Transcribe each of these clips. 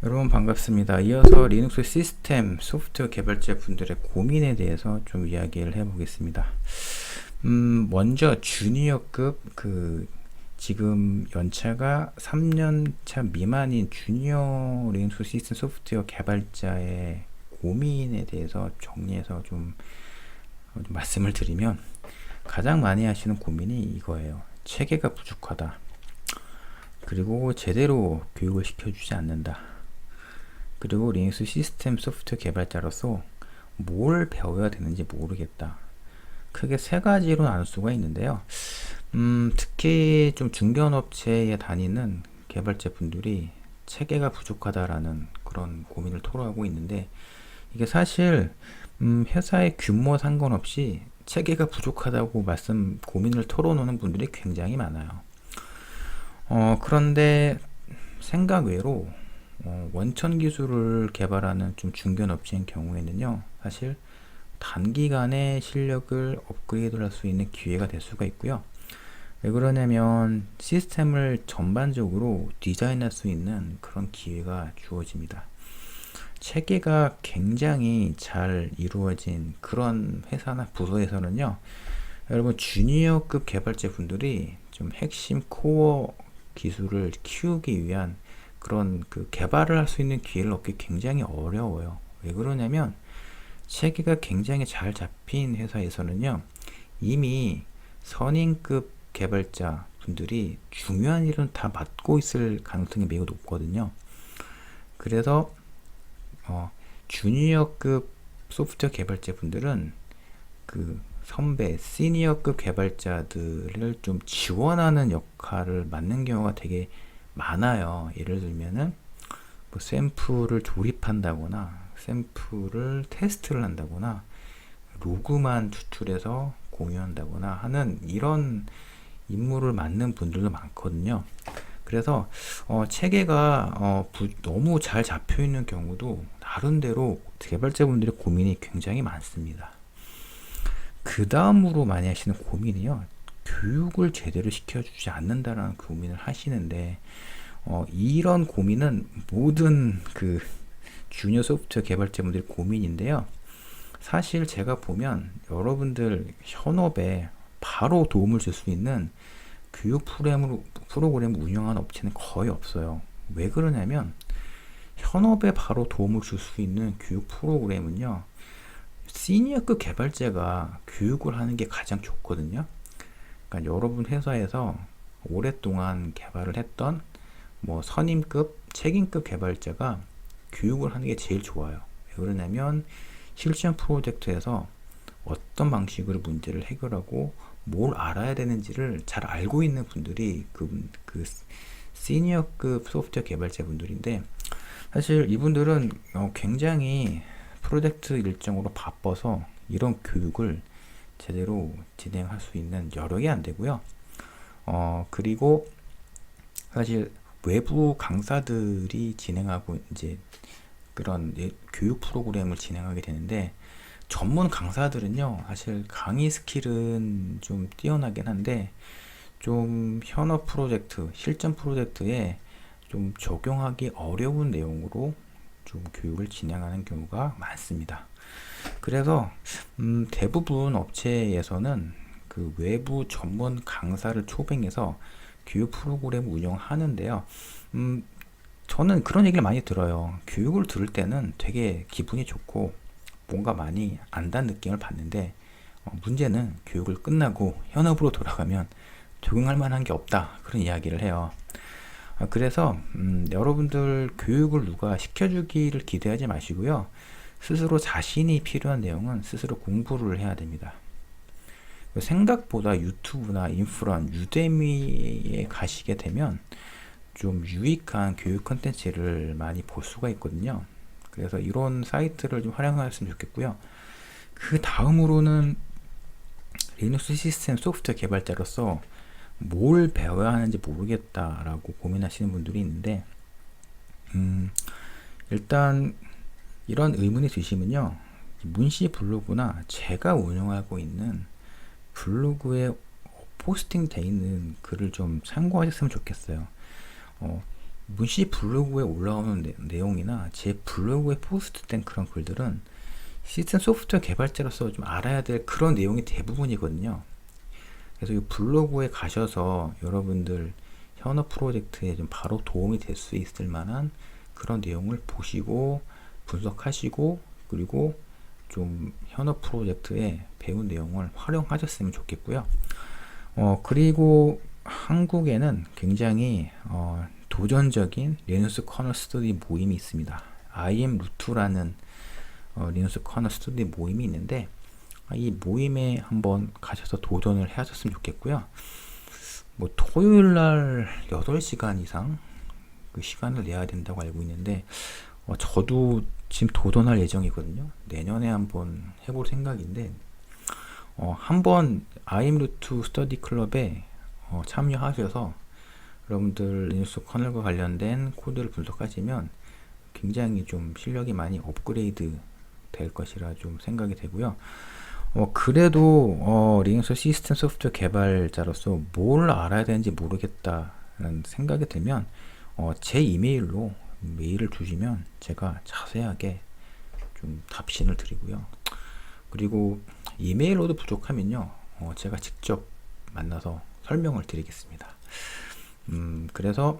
여러분 반갑습니다. 이어서 리눅스 시스템 소프트웨어 개발자 분들의 고민에 대해서 좀 이야기를 해보겠습니다. 먼저 주니어급 지금 연차가 3년차 미만인 주니어 리눅스 시스템 소프트웨어 개발자의 고민에 대해서 정리해서 좀 말씀을 드리면, 가장 많이 하시는 고민이 이거예요. 체계가 부족하다. 그리고 제대로 교육을 시켜주지 않는다. 그리고 리눅스 시스템 소프트웨어 개발자로서 뭘 배워야 되는지 모르겠다. 크게 세 가지로 나눌 수가 있는데요. 특히 좀 중견업체에 다니는 개발자 분들이 체계가 부족하다라는 그런 고민을 토로하고 있는데, 이게 사실 회사의 규모 상관없이 체계가 부족하다고 고민을 털어놓는 분들이 굉장히 많아요. 그런데 생각 외로 원천 기술을 개발하는 좀 중견 업체인 경우에는요, 사실 단기간에 실력을 업그레이드 할 수 있는 기회가 될 수가 있고요. 왜 그러냐면 시스템을 전반적으로 디자인할 수 있는 그런 기회가 주어집니다. 체계가 굉장히 잘 이루어진 그런 회사나 부서에서는요, 여러분 주니어급 개발자 분들이 좀 핵심 코어 기술을 키우기 위한 그런 개발을 할 수 있는 기회를 얻기 굉장히 어려워요. 왜 그러냐면 체계가 굉장히 잘 잡힌 회사에서는요, 이미 선임급 개발자 분들이 중요한 일은 다 맡고 있을 가능성이 매우 높거든요. 그래서 주니어급 소프트웨어 개발자 분들은 선배, 시니어급 개발자들을 좀 지원하는 역할을 맡는 경우가 되게 많아요. 예를 들면은 뭐 샘플을 조립한다거나 샘플을 테스트를 한다거나 로그만 추출해서 공유한다거나 하는 이런 임무를 맡는 분들도 많거든요. 그래서 체계가 너무 잘 잡혀 있는 경우도 나름대로 개발자분들의 고민이 굉장히 많습니다. 그 다음으로 많이 하시는 고민이요, 교육을 제대로 시켜주지 않는다라는 고민을 하시는데, 이런 고민은 모든 주니어 소프트웨어 개발자분들의 고민인데요. 사실 제가 보면 여러분들 현업에 바로 도움을 줄 수 있는 교육 프로그램을 운영하는 업체는 거의 없어요. 왜 그러냐면 현업에 바로 도움을 줄 수 있는 교육 프로그램은요, 시니어급 개발자가 교육을 하는 게 가장 좋거든요. 그러니까 여러분 회사에서 오랫동안 개발을 했던 뭐 선임급, 책임급 개발자가 교육을 하는 게 제일 좋아요. 왜 그러냐면 실전 프로젝트에서 어떤 방식으로 문제를 해결하고 뭘 알아야 되는지를 잘 알고 있는 분들이 시니어급 소프트웨어 개발자 분들인데, 사실 이분들은 굉장히 프로젝트 일정으로 바빠서 이런 교육을 제대로 진행할 수 있는 여력이 안 되고요. 그리고 사실 외부 강사들이 진행하고 이제 그런 교육 프로그램을 진행하게 되는데, 전문 강사들은요, 사실 강의 스킬은 좀 뛰어나긴 한데 좀 현업 프로젝트, 실전 프로젝트에 좀 적용하기 어려운 내용으로 좀 교육을 진행하는 경우가 많습니다. 그래서 대부분 업체에서는 외부 전문 강사를 초빙해서 교육 프로그램 운영하는데요. 저는 그런 얘기를 많이 들어요. 교육을 들을 때는 되게 기분이 좋고 뭔가 많이 안다는 느낌을 받는데, 문제는 교육을 끝나고 현업으로 돌아가면 적용할 만한 게 없다, 그런 이야기를 해요. 그래서 여러분들 교육을 누가 시켜주기를 기대하지 마시고요, 스스로 자신이 필요한 내용은 스스로 공부를 해야 됩니다. 생각보다 유튜브나 인프런, 유데미에 가시게 되면 좀 유익한 교육 컨텐츠를 많이 볼 수가 있거든요. 그래서 이런 사이트를 좀 활용하셨으면 좋겠고요. 그 다음으로는 리눅스 시스템 소프트웨어 개발자로서 뭘 배워야 하는지 모르겠다라고 고민하시는 분들이 있는데, 일단 이런 의문이 드시면요, 문시 블로그나 제가 운영하고 있는 블로그에 포스팅 돼 있는 글을 좀 참고하셨으면 좋겠어요. 문씨 블로그에 올라오는 내용이나 제 블로그에 포스트된 그런 글들은 시스템 소프트웨어 개발자로서 좀 알아야 될 그런 내용이 대부분이거든요. 그래서 이 블로그에 가셔서 여러분들 현업 프로젝트에 좀 바로 도움이 될 수 있을 만한 그런 내용을 보시고 분석하시고, 그리고 좀 현업 프로젝트에 배운 내용을 활용하셨으면 좋겠고요. 그리고 한국에는 굉장히 도전적인 리눅스 커널 스터디 모임이 있습니다. IM 루트라는 리눅스 커널 스터디 모임이 있는데, 이 모임에 한번 가셔서 도전을 하셨으면 좋겠고요. 뭐 토요일날 8시간 이상 그 시간을 내야 된다고 알고 있는데, 저도 지금 도전할 예정이거든요. 내년에 한번 해볼 생각인데, 한번 아임루트 스터디 클럽에 참여하셔서 여러분들 리눅스 커널과 관련된 코드를 분석하시면 굉장히 좀 실력이 많이 업그레이드 될 것이라 좀 생각이 되고요. 그래도 리눅스 시스템 소프트웨어 개발자로서 뭘 알아야 되는지 모르겠다라는 생각이 들면 제 이메일로 메일을 주시면 제가 자세하게 좀 답신을 드리고요. 그리고 이메일로도 부족하면요, 제가 직접 만나서 설명을 드리겠습니다. 그래서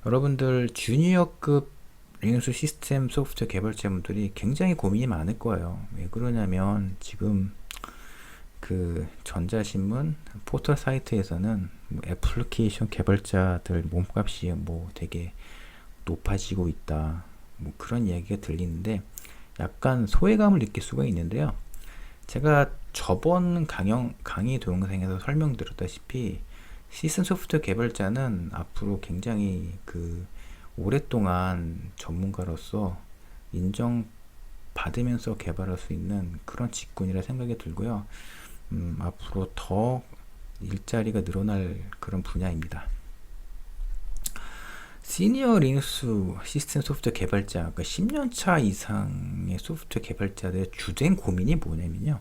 여러분들 주니어급 리눅스 시스템 소프트웨어 개발자분들이 굉장히 고민이 많을 거예요. 왜 그러냐면 지금 그 전자신문 포털 사이트에서는 뭐 애플리케이션 개발자들 몸값이 뭐 되게 높아지고 있다, 뭐 그런 이야기가 들리는데 약간 소외감을 느낄 수가 있는데요. 제가 저번 강의 동영상에서 설명드렸다시피 시스템 소프트웨어 개발자는 앞으로 굉장히 그 오랫동안 전문가로서 인정받으면서 개발할 수 있는 그런 직군이라 생각이 들고요. 앞으로 더 일자리가 늘어날 그런 분야입니다. 시니어 리눅스 시스템 소프트웨어 개발자, 그러니까 10년차 이상의 소프트웨어 개발자들의 주된 고민이 뭐냐면요,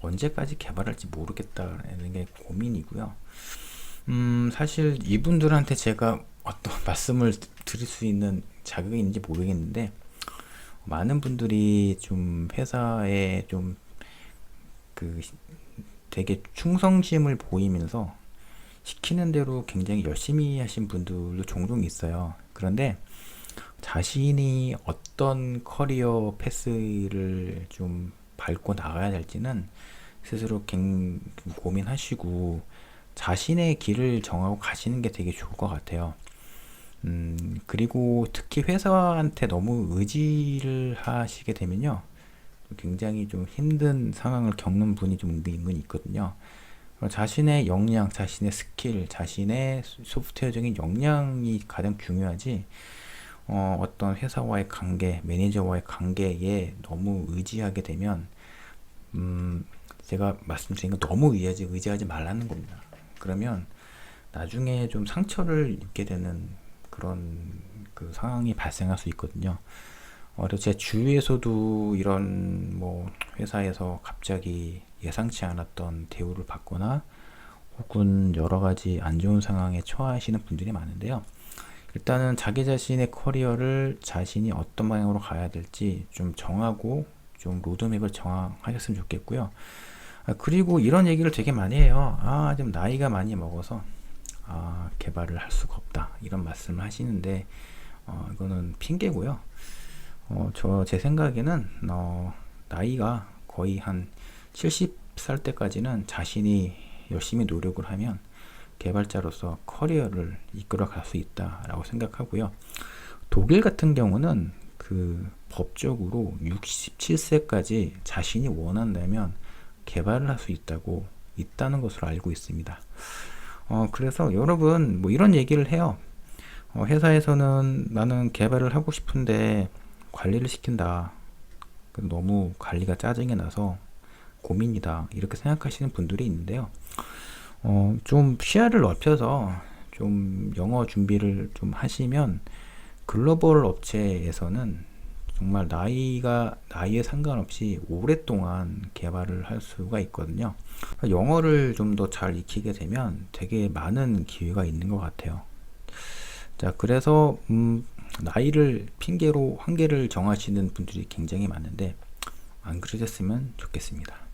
언제까지 개발할지 모르겠다라는 게 고민이고요. 사실 이분들한테 제가 어떤 말씀을 드릴 수 있는 자격이 있는지 모르겠는데, 많은 분들이 좀 회사에 좀 그 되게 충성심을 보이면서 시키는 대로 굉장히 열심히 하신 분들도 종종 있어요. 그런데 자신이 어떤 커리어 패스를 좀 밟고 나가야 될지는 스스로 고민하시고 자신의 길을 정하고 가시는 게 되게 좋을 것 같아요. 그리고 특히 회사한테 너무 의지를 하시게 되면요, 굉장히 좀 힘든 상황을 겪는 분이 좀 은근히 있거든요. 자신의 역량, 자신의 스킬, 자신의 소프트웨어적인 역량이 가장 중요하지, 어떤 회사와의 관계, 매니저와의 관계에 너무 의지하게 되면, 제가 말씀드린 건 너무 의지하지 말라는 겁니다. 그러면 나중에 좀 상처를 입게 되는 그런 그 상황이 발생할 수 있거든요. 그래서 제 주위에서도 이런 뭐 회사에서 갑자기 예상치 않았던 대우를 받거나 혹은 여러 가지 안 좋은 상황에 처하시는 분들이 많은데요. 일단은 자기 자신의 커리어를 자신이 어떤 방향으로 가야 될지 좀 정하고 좀 로드맵을 정하셨으면 좋겠고요. 그리고 이런 얘기를 되게 많이 해요. 좀 나이가 많이 먹어서 개발을 할 수가 없다, 이런 말씀을 하시는데 이거는 핑계고요. 제 생각에는 나이가 거의 한 70살 때까지는 자신이 열심히 노력을 하면 개발자로서 커리어를 이끌어 갈 수 있다라고 생각하고요. 독일 같은 경우는 그 법적으로 67세까지 자신이 원한다면 개발을 할 수 있다는 것으로 알고 있습니다. 그래서 여러분 뭐 이런 얘기를 해요. 회사에서는 나는 개발을 하고 싶은데 관리를 시킨다, 너무 관리가 짜증이 나서 고민이다, 이렇게 생각하시는 분들이 있는데요. 좀 시야를 넓혀서 좀 영어 준비를 좀 하시면 글로벌 업체에서는 정말 나이에 상관없이 오랫동안 개발을 할 수가 있거든요. 영어를 좀 더 잘 익히게 되면 되게 많은 기회가 있는 것 같아요. 자, 그래서 나이를 핑계로 한계를 정하시는 분들이 굉장히 많은데 안 그러셨으면 좋겠습니다.